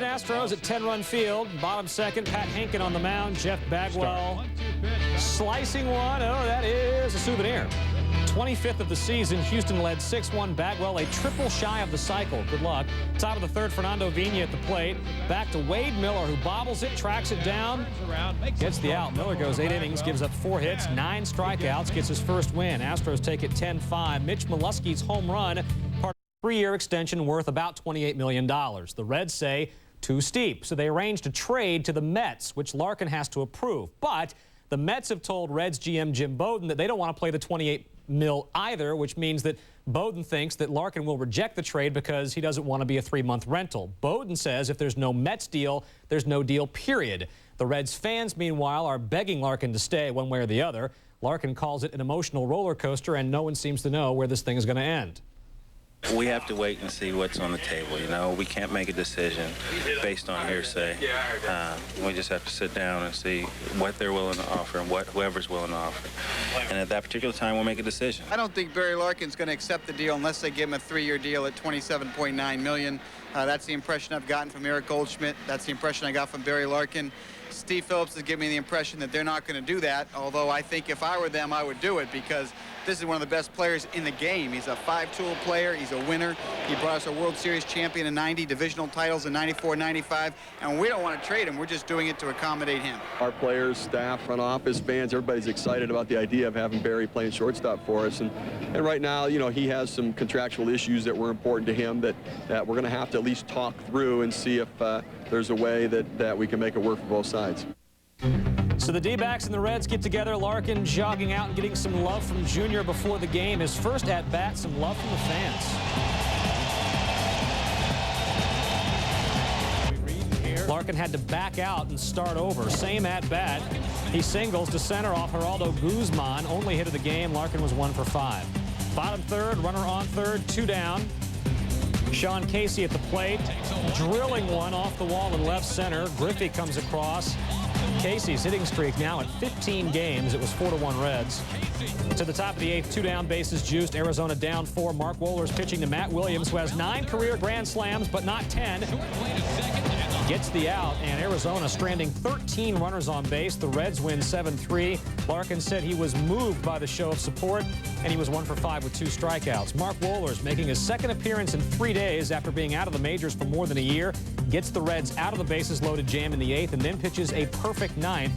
Houston Astros at 10-run field. Bottom second, Pat Henkin on the mound. Jeff Bagwell slicing one. Oh, that is a souvenir. 25th of the season, Houston led 6-1. Bagwell a triple shy of the cycle. Good luck. Top of the third, Fernando Vina at the plate. Back to Wade Miller, who bobbles it, tracks it down, gets the out. Miller goes 8 innings, gives up 4 hits, 9 strikeouts, gets his first win. Astros take it 10-5. Mitch Molesky's home run, part of a 3-year extension worth about $28 million. The Reds say too steep, so they arranged a trade to the Mets, which Larkin has to approve. But the Mets have told Reds GM Jim Bowden that they don't want to play the $28 million either, which means that Bowden thinks that Larkin will reject the trade because he doesn't want to be a 3-month rental. Bowden says if there's no Mets deal, there's no deal, period. The Reds fans, meanwhile, are begging Larkin to stay one way or the other. Larkin calls it an emotional roller coaster, and no one seems to know where this thing is going to end. We have to wait and see what's on the table, you know. We can't make a decision based on hearsay. We just have to sit down and see what they're willing to offer and what whoever's willing to offer. And at that particular time, we'll make a decision. I don't think Barry Larkin's going to accept the deal unless they give him a 3-year deal at $27.9 million. That's the impression I've gotten from Eric Goldschmidt. That's the impression I got from Barry Larkin. Steve Phillips has given me the impression that they're not going to do that, although I think if I were them, I would do it because this is one of the best players in the game. He's a 5-tool player. He's a winner. He brought us a World Series champion in '90, divisional titles in '94, '95, and we don't want to trade him. We're just doing it to accommodate him. Our players, staff, front office, fans, everybody's excited about the idea of having Barry playing shortstop for us. And right now, you know, he has some contractual issues that were important to him that we're going to have to at least talk through and see if there's a way that we can make it work for both sides. So the D-backs and the Reds get together. Larkin jogging out and getting some love from Junior before the game. His first at-bat, some love from the fans. Larkin had to back out and start over. Same at-bat. He singles to center off Geraldo Guzman. Only hit of the game. Larkin was 1 for 5. Bottom third, runner on third, 2 down. Sean Casey at the plate, drilling one off the wall in left center. Griffey comes across. Casey's hitting streak now at 15 games. It was 4-1 Reds. To the top of the 8th, 2 down, bases juiced. Arizona down 4. Mark Wohlers pitching to Matt Williams, who has 9 career grand slams, but not 10. Gets the out, and Arizona stranding 13 runners on base. The Reds win 7-3. Larkin said he was moved by the show of support, and he was 1 for 5 with 2 strikeouts. Mark Wohlers making his second appearance in 3 days after being out of the majors for more than a year. Gets the Reds out of the bases-loaded jam in the 8th, and then pitches a perfect 9th.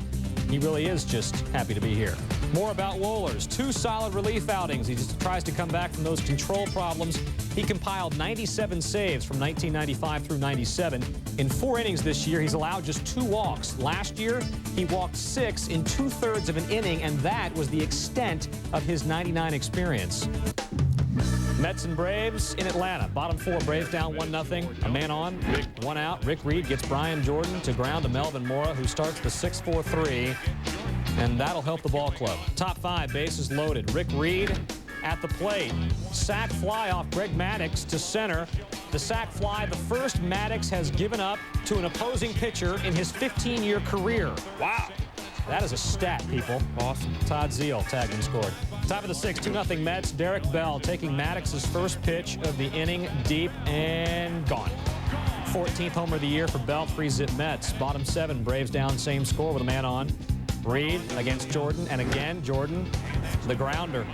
He really is just happy to be here. More about Wohlers. 2 solid relief outings. He just tries to come back from those control problems. He compiled 97 saves from 1995 through 97. In 4 innings this year, he's allowed just 2 walks. Last year, he walked 6 in 2/3 of an inning, and that was the extent of his 99 experience. Mets and Braves in Atlanta. Bottom 4, Braves down 1-0. A man on, 1 out. Rick Reed gets Brian Jordan to ground to Melvin Mora, who starts the 6-4-3, and that'll help the ball club. Top 5, bases loaded. Rick Reed at the plate. Sac fly off Greg Maddux to center. The sac fly, the first Maddux has given up to an opposing pitcher in his 15-year career. Wow. That is a stat, people. Awesome. Todd Zeal tagged and scored. Top of the 6th, 2-0 Mets. Derek Bell taking Maddox's first pitch of the inning, deep and gone. 14th homer of the year for Bell, 3-zip Mets. Bottom 7, Braves down, same score with a man on. Reed against Jordan, and again, Jordan, the grounder.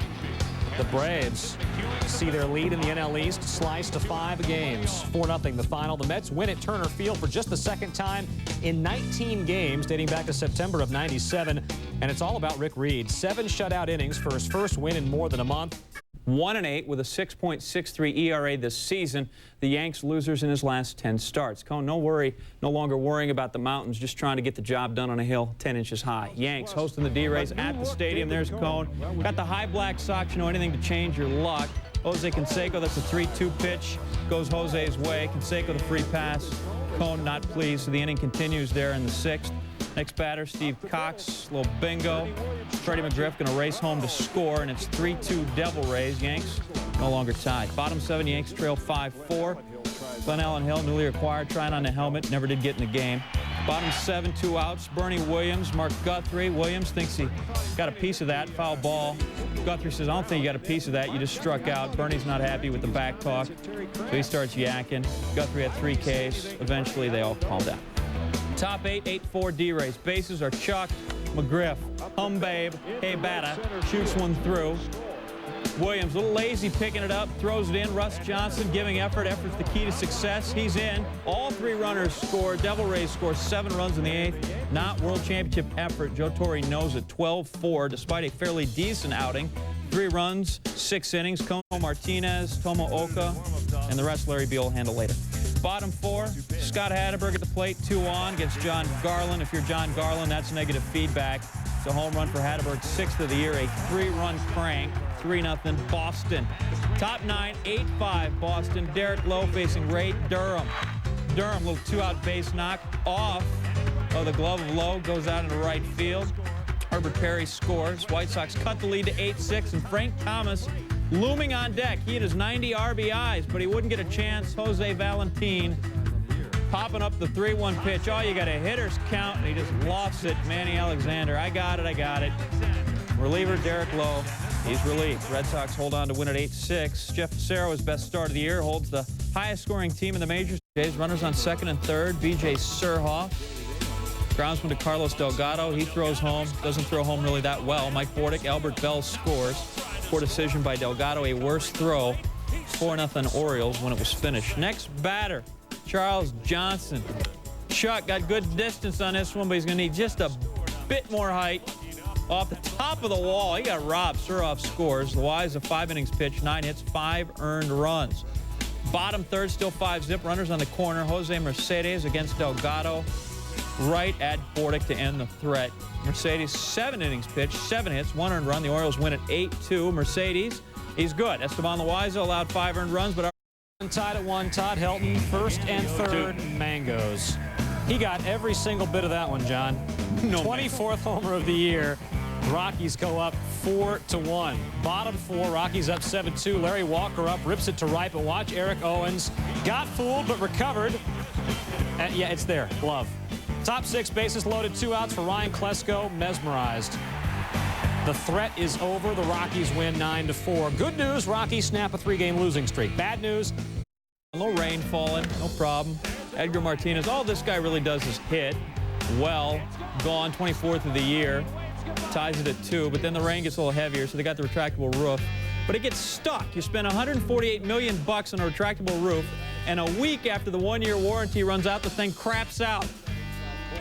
The Braves see their lead in the NL East sliced to 5 games. 4-0 the final. The Mets win at Turner Field for just the 2nd time in 19 games, dating back to September of '97. And it's all about Rick Reed. 7 shutout innings for his first win in more than a month. 1-8 with a 6.63 ERA this season. The Yanks losers in his last 10 starts. Cone, no longer worrying about the mountains, just trying to get the job done on a hill 10 inches high. Yanks hosting the D-Rays at the stadium. There's Cone. Got the high black socks, you know, anything to change your luck. Jose Canseco, that's a 3-2 pitch. Goes Jose's way. Canseco the free pass. Cone not pleased, so the inning continues there in the 6th. Next batter, Steve Cox, little bingo. Freddie McGriff going to race home to score, and it's 3-2 Devil Rays. Yanks no longer tied. Bottom 7, Yanks trail 5-4. Glenn Allen Hill, newly acquired, trying on the helmet, never did get in the game. Bottom 7, 2 outs. Bernie Williams, Mark Guthrie. Williams thinks he got a piece of that. Foul ball Guthrie says, I don't think you got a piece of that. You just struck out. Bernie's not happy with the back talk, so he starts yakking. Guthrie had 3 Ks. Eventually, they all calmed down. Top 8, 8-4 D-race. Bases are Chuck, McGriff, Humbabe, Hey Batta, shoots one through. Williams, a little lazy picking it up, throws it in. Russ Johnson giving effort. Effort's the key to success. He's in. All 3 runners score. Devil Rays score 7 runs in the 8th. Not World Championship effort. Joe Torre knows it. 12-4, despite a fairly decent outing. 3 runs, 6 innings. Kono Martinez, Tomo Oka, and the rest Larry Beal will handle later. Bottom 4, Scott Hatteberg at the plate, 2 on against John Garland. If you're John Garland, that's negative feedback. It's a home run for Hatteberg, 6th of the year, a 3-run crank, 3-0 Boston. Top 9, 8-5 Boston. Derek Lowe facing Ray Durham. Durham, little 2-out base knock off of the glove of Lowe, goes out into right field. Herbert Perry scores. White Sox cut the lead to 8-6, and Frank Thomas looming on deck. He had his 90 RBIs, but he wouldn't get a chance. Jose Valentin popping up the 3-1 pitch. Oh, you got a hitter's count, and he just lost it. Manny Alexander, I got it. Reliever Derek Lowe, he's relieved. Red Sox hold on to win at 8-6. Jeff Fassero, his best start of the year, holds the highest scoring team in the majors. Runners on 2nd and 3rd. B.J. Surhoff. Groundsman to Carlos Delgado. He throws home. Doesn't throw home really that well. Mike Bordick, Albert Bell scores. Poor decision by Delgado. A worse throw. 4-0 Orioles when it was finished. Next batter, Charles Johnson. Chuck got good distance on this one, but he's going to need just a bit more height. Off the top of the wall, he got robbed. Surhoff scores. Loaiza, a 5 innings pitch, 9 hits, 5 earned runs. Bottom 3rd, still 5-zip. Runners on the corner. Jose Mercedes against Delgado. Right at Bordick to end the threat. Mercedes, 7 innings pitched, 7 hits, 1 earned run. The Orioles win at 8-2. Mercedes, he's good. Esteban Loaiza allowed 5 earned runs, but tied at 1. Todd Helton, 1st and 3rd, Mangos. He got every single bit of that one, John. No 24th homer of the year. Rockies go up 4-1. Bottom 4, Rockies up 7-2. Larry Walker up, rips it to right, but watch Eric Owens. Got fooled, but recovered. Yeah, it's there. Glove. Top 6, bases loaded, 2 outs for Ryan Klesko, mesmerized. The threat is over. The Rockies win 9-4. Good news, Rockies snap a 3-game losing streak. Bad news, a little rain falling, no problem. Edgar Martinez, all this guy really does is hit. Well, gone, 24th of the year. Ties it at 2, but then the rain gets a little heavier, so they got the retractable roof. But it gets stuck. You spend $148 million on a retractable roof, and a week after the 1-year warranty runs out, the thing craps out.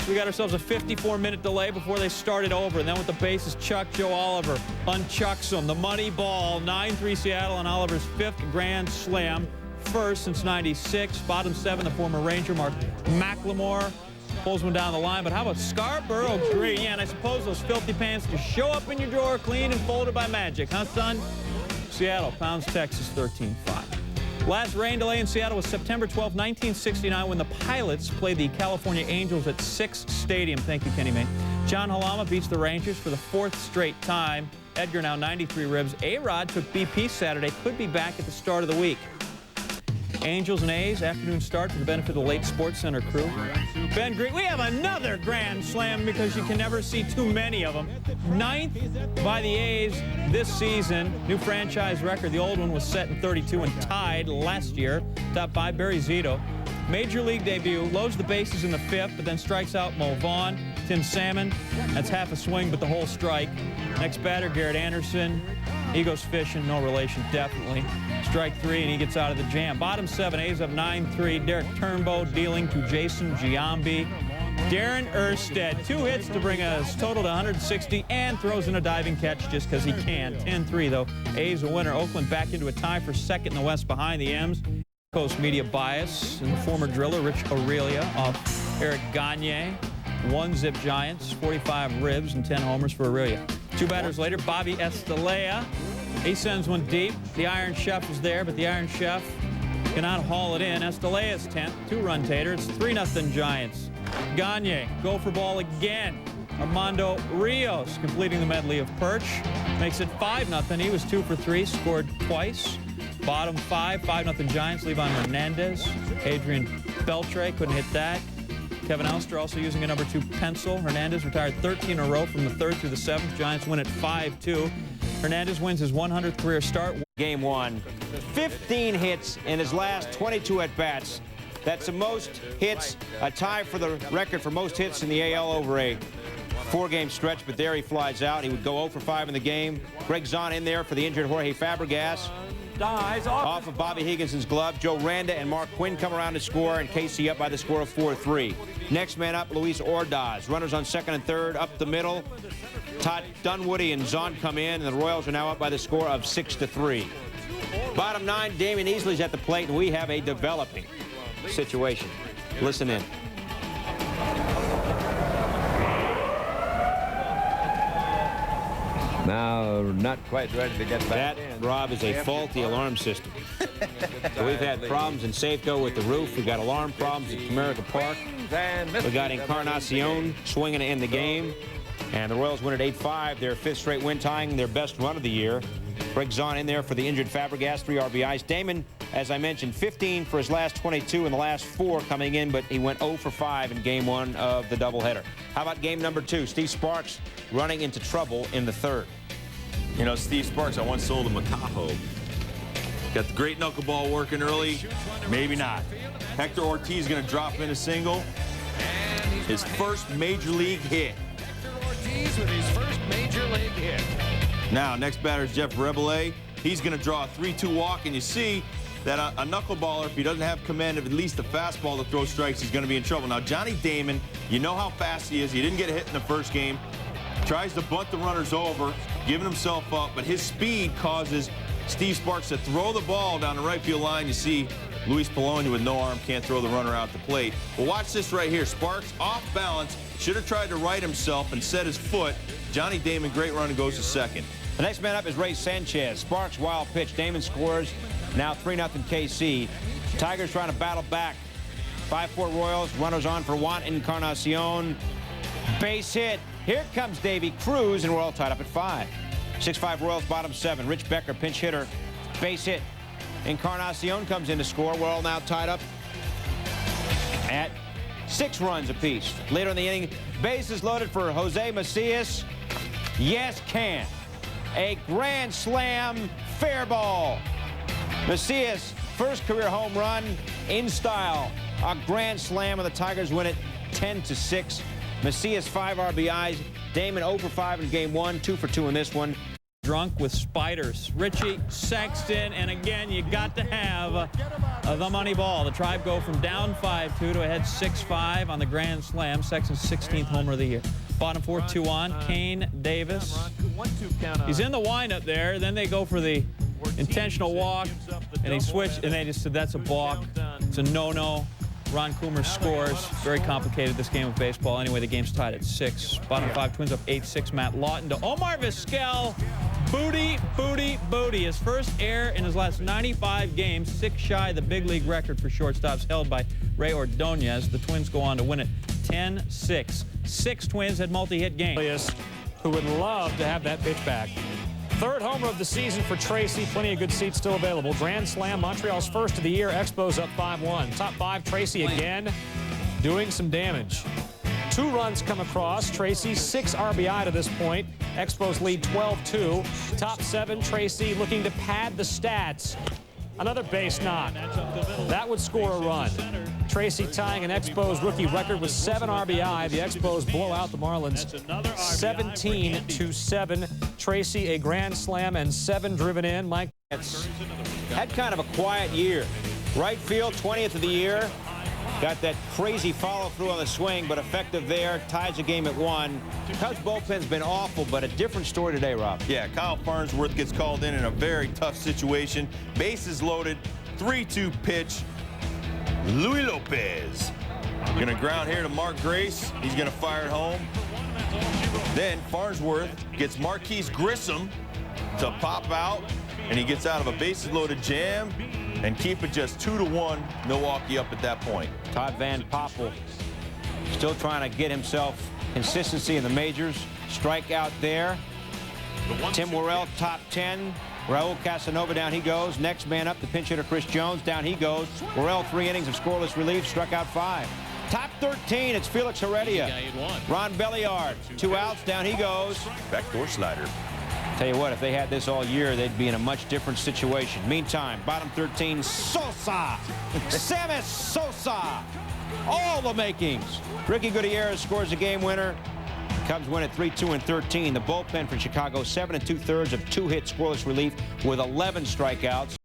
We got ourselves a 54-minute delay before they started over. And then with the bases, Joe Oliver unchucks them. The money ball, 9-3 Seattle on Oliver's 5th grand slam. First since '96. Bottom 7, the former Ranger, Mark McLemore, pulls one down the line. But how about Scarborough Green? Yeah, and I suppose those filthy pants just show up in your drawer clean and folded by magic. Huh, son? Seattle pounds Texas 13-5. Last rain delay in Seattle was September 12, 1969, when the Pilots played the California Angels at Six Stadium. Thank you, Kenny May. John Halama beats the Rangers for the 4th straight time. Edgar now 93 ribs. A-Rod took BP Saturday. Could be back at the start of the week. Angels and A's, afternoon start for the benefit of the late Sports Center crew. Ben Green, we have another grand slam because you can never see too many of them. 9th by the A's this season. New franchise record. The old one was set in 32 and tied last year. Top 5, Barry Zito. Major league debut, loads the bases in the 5th, but then strikes out Mo Vaughn. Tim Salmon, that's half a swing, but the whole strike. Next batter, Garrett Anderson. He goes fishing, no relation, definitely. Strike 3, and he gets out of the jam. Bottom 7, A's up 9-3. Derek Turnbow dealing to Jason Giambi. Darren Erstead, 2 hits to bring us total to 160, and throws in a diving catch just because he can. 10-3, though. A's a winner. Oakland back into a tie for 2nd in the West behind the M's. Coast media bias, and the former driller, Rich Aurelia, off Eric Gagne. 1-zip Giants, 45 ribs and 10 homers for Aurelia. 2 batters later, Bobby Estalella. He sends one deep. The Iron Chef is there, but the Iron Chef cannot haul it in. Estalella's 10th, 2-run tater. It's 3-0 Giants. Gagne, go for ball again. Armando Rios completing the medley of perch. Makes it 5-0. He was 2 for 3, scored twice. Bottom 5, 5-0 Giants. Levan Hernandez. Adrian Beltre couldn't hit that. Kevin Alster also using a number 2 pencil. Hernandez retired 13 in a row from the 3rd through the 7th. Giants win at 5-2. Hernandez wins his 100th career start. Game 1, 15 hits in his last 22 at-bats. That's the most hits, a tie for the record for most hits in the AL over a 4-game stretch, but there he flies out. He would go 0 for 5 in the game. Greg Zahn in there for the injured Jorge Fabregas. Dies Off of Bobby Higginson's glove. Joe Randa and Mark Quinn come around to score, and KC up by the score of 4-3. Next man up, Luis Ordaz. Runners on second and third, up the middle. Todd Dunwoody and Zahn come in, and the Royals are now up by the score of 6-3. Bottom 9, Damian Easley's at the plate, and we have a developing situation. Listen in. Now, not quite ready to get back That, in. Rob, is a faulty alarm system. So we've had problems in Safeco with the roof. We've got alarm problems at Comerica Park. We got Encarnacion swinging to end the game. And the Royals win at 8-5, their 5th straight win, tying their best run of the year. Greg Zahn in there for the injured Fabregas, 3 RBIs. Damon, as I mentioned, 15 for his last 22 in the last 4 coming in, but he went 0 for 5 in game 1 of the doubleheader. How about game number 2? Steve Sparks running into trouble in the 3rd. You know, Steve Sparks, I once sold him a Tahoe. Got the great knuckleball working early. Maybe not. Hector Ortiz going to drop in a single. His first major league hit. Ortiz with his first major league hit. Now, next batter is Jeff Rebele. He's going to draw a 3-2 walk, and you see that a knuckleballer, if he doesn't have command of at least a fastball to throw strikes, he's going to be in trouble. Now, Johnny Damon, you know how fast he is. He didn't get a hit in the first game. Tries to bunt the runners over, giving himself up, but his speed causes Steve Sparks to throw the ball down the right field line. You see Luis Polonia with no arm can't throw the runner out the plate. Well, watch this right here. Sparks off balance, should have tried to right himself and set his foot. Johnny Damon, great run, and goes to second. The next man up is Ray Sanchez. Sparks wild pitch. Damon scores. Now 3-0 KC. Tigers trying to battle back. 5-4 Royals. Runners on for Juan Encarnacion. Base hit. Here comes Davy Cruz, and we're all tied up at 5. 6-5 Royals, bottom 7. Rich Becker, pinch hitter. Base hit. Encarnacion comes in to score. We're all now tied up at 6 runs apiece. Later in the inning, bases loaded for Jose Macias. Yes, can. A grand slam, fair ball. Macias, first career home run in style. A grand slam, and the Tigers win it 10-6. Macias 5 RBIs. Damon 0 for 5 in game 1, 2 for 2 in this one. Drunk with spiders. Richie Sexton, and again, you got to have the money ball. The Tribe go from down 5-2 to ahead 6-5 on the grand slam. Sexton's 16th homer of the year. Bottom 4, 2 on. Kane Davis. He's in the windup there. Then they go for the intentional walk, and he switched, and they just said that's a balk. It's a no-no. Ron Coomer scores. Very complicated, this game of baseball. Anyway, the game's tied at 6. Bottom 5, Twins up 8-6. Matt Lawton to Omar Vizquel. Booty, booty, booty. His first error in his last 95 games. 6 shy of the big league record for shortstops held by Ray Ordonez. The Twins go on to win it 10-6. 6 Twins had multi-hit games. Who would love to have that pitch back. 3rd homer of the season for Tracy. Plenty of good seats still available. Grand Slam, Montreal's first of the year. Expos up 5-1. Top 5, Tracy again doing some damage. 2 runs come across. Tracy 6 RBI to this point. Expos lead 12-2. Top 7, Tracy looking to pad the stats. Another base knock. That would score a run. Tracy tying an Expos rookie record with 7 RBI. The Expos blow out the Marlins 17-7. Tracy a grand slam and 7 driven in. Mike Had kind of a quiet year. Right field, 20th of the year. Got that crazy follow-through on the swing, but effective there. Ties the game at 1. Cubs bullpen's been awful, but a different story today, Rob. Yeah, Kyle Farnsworth gets called in a very tough situation. Bases loaded, 3-2 pitch. Luis Lopez gonna ground here to Mark Grace. He's gonna fire it home. Then Farnsworth gets Marquise Grissom to pop out, and he gets out of a bases loaded jam and keep it just 2-1. Milwaukee up at that point. Todd Van Poppel still trying to get himself consistency in the majors. Strikeout there. Tim Worrell, top 10. Raul Casanova, down he goes. Next man up, the pinch hitter Chris Jones. Down he goes. Worrell, 3 innings of scoreless relief, struck out 5. Top 13, it's Felix Heredia. Ron Belliard, 2 outs, down he goes. Backdoor slider. Tell you what, if they had this all year, they'd be in a much different situation. Meantime, bottom 13, Sosa. Sammy Sosa. All the makings. Ricky Gutierrez scores a game winner. Cubs win at 3-2-13. The bullpen for Chicago, 7 2/3 of 2-hit scoreless relief with 11 strikeouts.